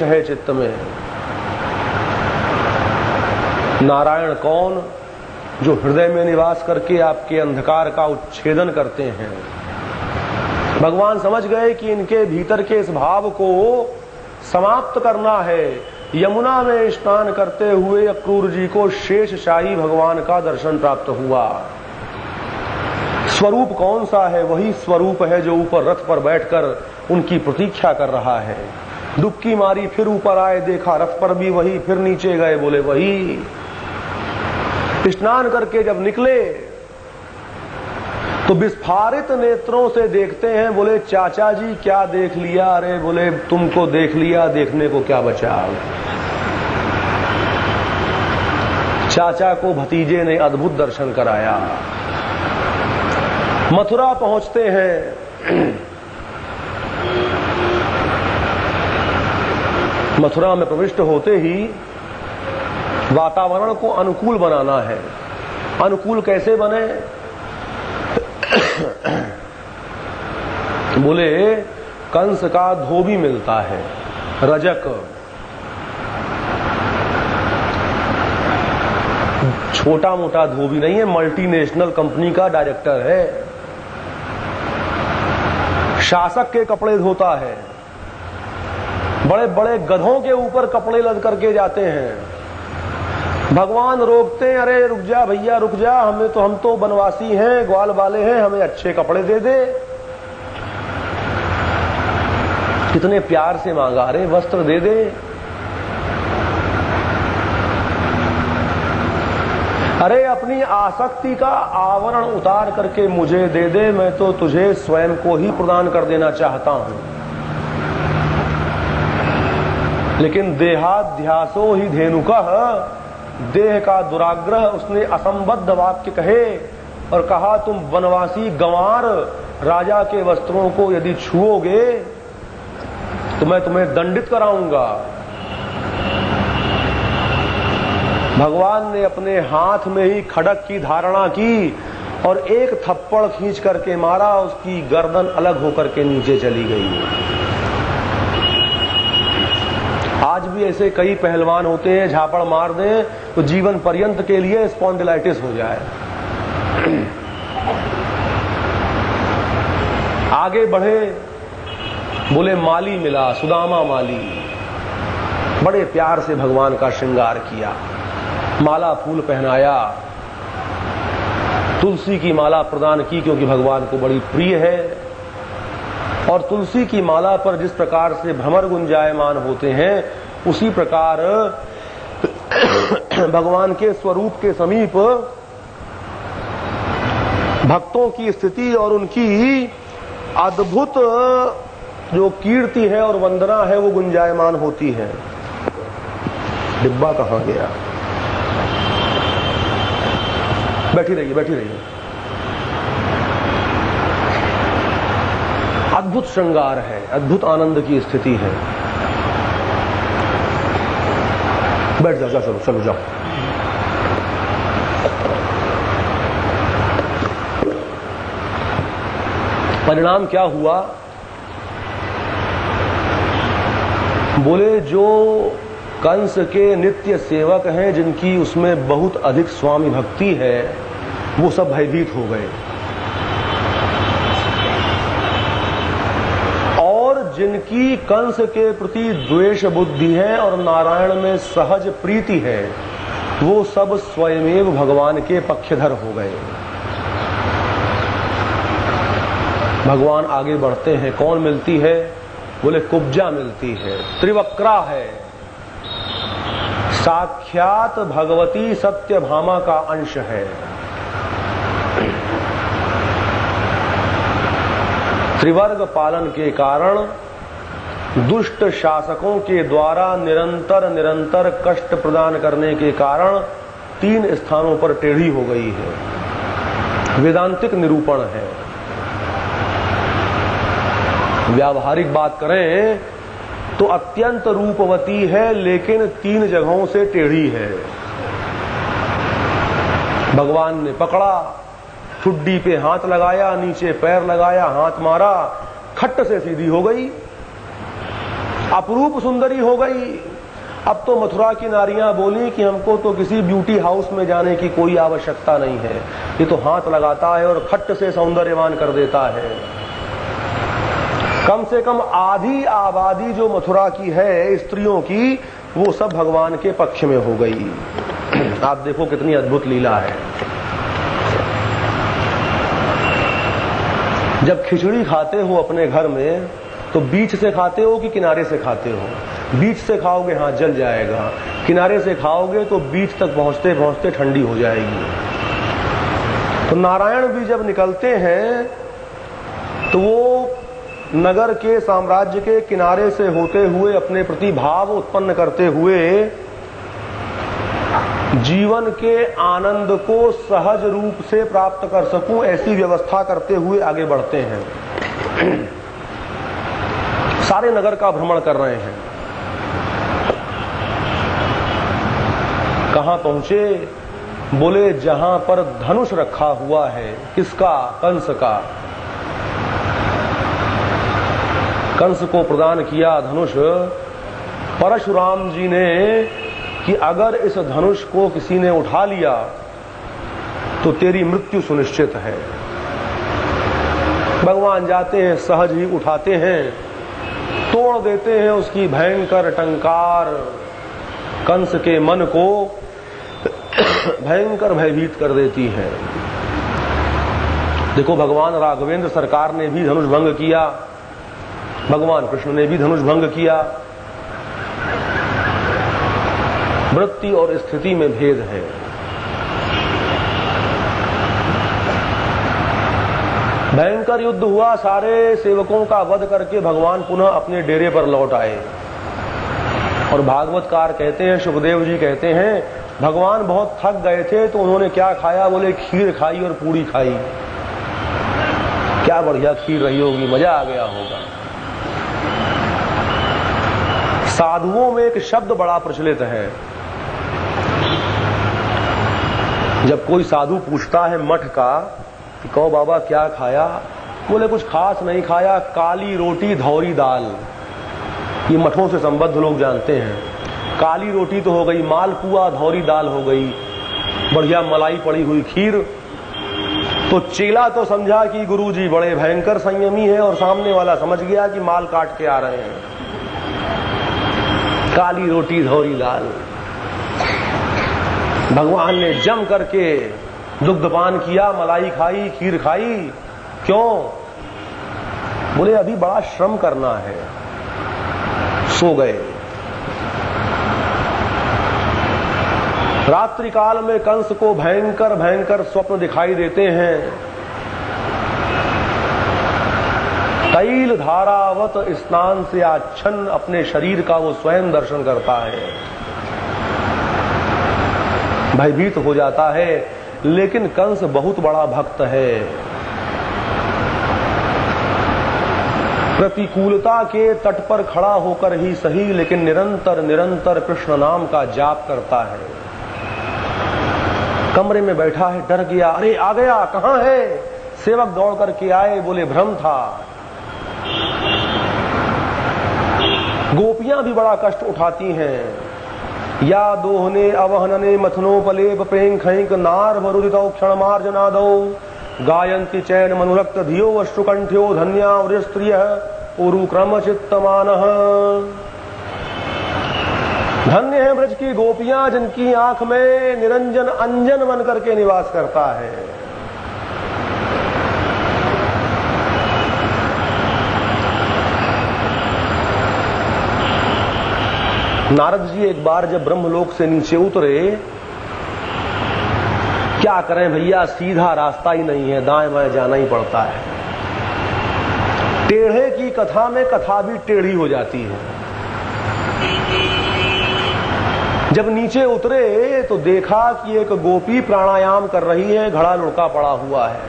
है चित्त में। नारायण कौन? जो हृदय में निवास करके आपके अंधकार का उच्छेदन करते हैं। भगवान समझ गए कि इनके भीतर के इस भाव को समाप्त करना है। यमुना में स्नान करते हुए अक्रूर जी को शेषशाही भगवान का दर्शन प्राप्त हुआ। स्वरूप कौन सा है? वही स्वरूप है जो ऊपर रथ पर बैठकर उनकी प्रतीक्षा कर रहा है। डुबकी मारी, फिर ऊपर आए, देखा रथ पर भी वही, फिर नीचे गए, बोले वही। स्नान करके जब निकले तो विस्फारित नेत्रों से देखते हैं। बोले चाचा जी क्या देख लिया? अरे बोले तुमको देख लिया, देखने को क्या बचा। चाचा को भतीजे ने अद्भुत दर्शन कराया। मथुरा पहुंचते हैं। मथुरा में प्रविष्ट होते ही वातावरण को अनुकूल बनाना है। अनुकूल कैसे बने? बोले कंस का धोबी मिलता है, रजक, छोटा मोटा धोबी नहीं है, मल्टीनेशनल कंपनी का डायरेक्टर है। शासक के कपड़े धोता है, बड़े बड़े गधों के ऊपर कपड़े लद करके जाते हैं। भगवान रोकते हैं, अरे रुक जा भैया रुक जा, हम तो बनवासी हैं, ग्वाल वाले हैं, हमें अच्छे कपड़े दे दे। कितने प्यार से मांगा, अरे वस्त्र दे दे। अरे अपनी आसक्ति का आवरण उतार करके मुझे दे दे, मैं तो तुझे स्वयं को ही प्रदान कर देना चाहता हूं। लेकिन देहाध्यासो ही धेनुकः, देह का दुराग्रह, उसने असंबद्ध वाक्य कहे और कहा तुम वनवासी गंवार राजा के वस्त्रों को यदि छुओगे तो मैं तुम्हें दंडित कराऊंगा। भगवान ने अपने हाथ में ही खड्ग की धारणा की और एक थप्पड़ खींच करके मारा, उसकी गर्दन अलग होकर के नीचे चली गई। आज भी ऐसे कई पहलवान होते हैं, झापड़ मार दें तो जीवन पर्यंत के लिए स्पॉन्डिलाइटिस हो जाए। आगे बढ़े, बोले माली मिला, सुदामा माली, बड़े प्यार से भगवान का श्रृंगार किया, माला फूल पहनाया, तुलसी की माला प्रदान की क्योंकि भगवान को बड़ी प्रिय है। और तुलसी की माला पर जिस प्रकार से भ्रमर गुंजायमान होते हैं, उसी प्रकार भगवान के स्वरूप के समीप भक्तों की स्थिति और उनकी अद्भुत जो कीर्ति है और वंदना है वो गुंजायमान होती है। डिब्बा कहां गया? बैठी रहिए, बैठी रहिए। अद्भुत श्रृंगार है, अद्भुत आनंद की स्थिति है। बैठ जाओ, चलो चलो जाओ। परिणाम क्या हुआ? बोले जो कंस के नित्य सेवक हैं, जिनकी उसमें बहुत अधिक स्वामी भक्ति है, वो सब भयभीत हो गए। जिनकी कंस के प्रति द्वेष बुद्धि है और नारायण में सहज प्रीति है, वो सब स्वयमेव भगवान के पक्षधर हो गए। भगवान आगे बढ़ते हैं, कौन मिलती है? बोले कुब्जा मिलती है, त्रिवक्रा है, साक्षात भगवती सत्यभामा का अंश है। त्रिवर्ग पालन के कारण दुष्ट शासकों के द्वारा निरंतर कष्ट प्रदान करने के कारण 3 स्थानों पर टेढ़ी हो गई है। वेदांतिक निरूपण है। व्यावहारिक बात करें तो अत्यंत रूपवती है, लेकिन 3 जगहों से टेढ़ी है। भगवान ने पकड़ा, ठुड्डी पे हाथ लगाया, नीचे पैर लगाया, हाथ मारा, खट्ट से सीधी हो गई। अपरूप सुंदरी हो गई। अब तो मथुरा की नारियां बोली कि हमको तो किसी ब्यूटी हाउस में जाने की कोई आवश्यकता नहीं है, ये तो हाथ लगाता है और खट्ट से सौंदर्यवान कर देता है। कम से कम आधी आबादी जो मथुरा की है स्त्रियों की, वो सब भगवान के पक्ष में हो गई। आप देखो कितनी अद्भुत लीला है। जब खिचड़ी खाते हो अपने घर में तो बीच से खाते हो कि किनारे से खाते हो? बीच से खाओगे हाथ जल जाएगा, किनारे से खाओगे तो बीच तक पहुंचते पहुंचते ठंडी हो जाएगी। तो नारायण भी जब निकलते हैं तो वो नगर के साम्राज्य के किनारे से होते हुए अपने प्रति भाव उत्पन्न करते हुए जीवन के आनंद को सहज रूप से प्राप्त कर सकूं ऐसी व्यवस्था करते हुए आगे बढ़ते हैं। सारे नगर का भ्रमण कर रहे हैं। कहां पहुंचे? बोले जहां पर धनुष रखा हुआ है। किसका? कंस का। कंस को प्रदान किया धनुष परशुराम जी ने कि अगर इस धनुष को किसी ने उठा लिया तो तेरी मृत्यु सुनिश्चित है। भगवान जाते हैं, सहज ही उठाते हैं, तोड़ देते हैं उसकी भयंकर टंकार। कंस के मन को भयंकर भयभीत कर देती है। देखो भगवान राघवेंद्र सरकार ने भी धनुष भंग किया, भगवान कृष्ण ने भी धनुष भंग किया। वृत्ति और स्थिति में भेद है। भयंकर युद्ध हुआ, सारे सेवकों का वध करके भगवान पुनः अपने डेरे पर लौट आए। और भागवतकार कहते हैं, सुखदेव जी कहते हैं, भगवान बहुत थक गए थे तो उन्होंने क्या खाया? बोले खीर खाई और पूरी खाई। क्या बढ़िया खीर रही होगी, मजा आ गया होगा। साधुओं में एक शब्द बड़ा प्रचलित है। जब कोई साधु पूछता है मठ का कि कहो बाबा क्या खाया? बोले कुछ खास नहीं खाया, काली रोटी धौरी दाल। ये मठों से संबद्ध लोग जानते हैं। काली रोटी तो हो गई, मालपुआ धौरी दाल हो गई, बढ़िया मलाई पड़ी हुई खीर। तो चेला तो समझा कि गुरुजी बड़े भयंकर संयमी है और सामने वाला समझ गया कि माल काट के आ रहे हैं। काली रोटी धौरी दाल। भगवान ने जम करके दुग्धपान किया, मलाई खाई, खीर खाई। क्यों? बोले अभी बड़ा श्रम करना है। सो गए। रात्रि काल में कंस को भयंकर भयंकर स्वप्न दिखाई देते हैं। तैल धारावत स्नान से आच्छन्न अपने शरीर का वो स्वयं दर्शन करता है। भयभीत हो जाता है। लेकिन कंस बहुत बड़ा भक्त है। प्रतिकूलता के तट पर खड़ा होकर ही सही, लेकिन निरंतर निरंतर कृष्ण नाम का जाप करता है। कमरे में बैठा है, डर गया, अरे आ गया, कहां है? सेवक दौड़ करके आए, बोले भ्रम था। गोपियां भी बड़ा कष्ट उठाती हैं। या दोहने अवहनने मथनोपलेप पें खैंक नार वरुदितौ क्षण मार्जनादौ गायन्ति चैन मनुरक्त धियो अश्रुकंठ्यो धन्या स्त्रियः उरुक्रम चित्तमानः। धन्य है ब्रज की गोपियां जिनकी आंख में निरंजन अंजन बन करके निवास करता है। नारद जी एक बार जब ब्रह्मलोक से नीचे उतरे, क्या करें भैया, सीधा रास्ता ही नहीं है, दाएं बाएं जाना ही पड़ता है। टेढ़े की कथा में कथा भी टेढ़ी हो जाती है। जब नीचे उतरे तो देखा कि एक गोपी प्राणायाम कर रही है, घड़ा लुढ़का पड़ा हुआ है।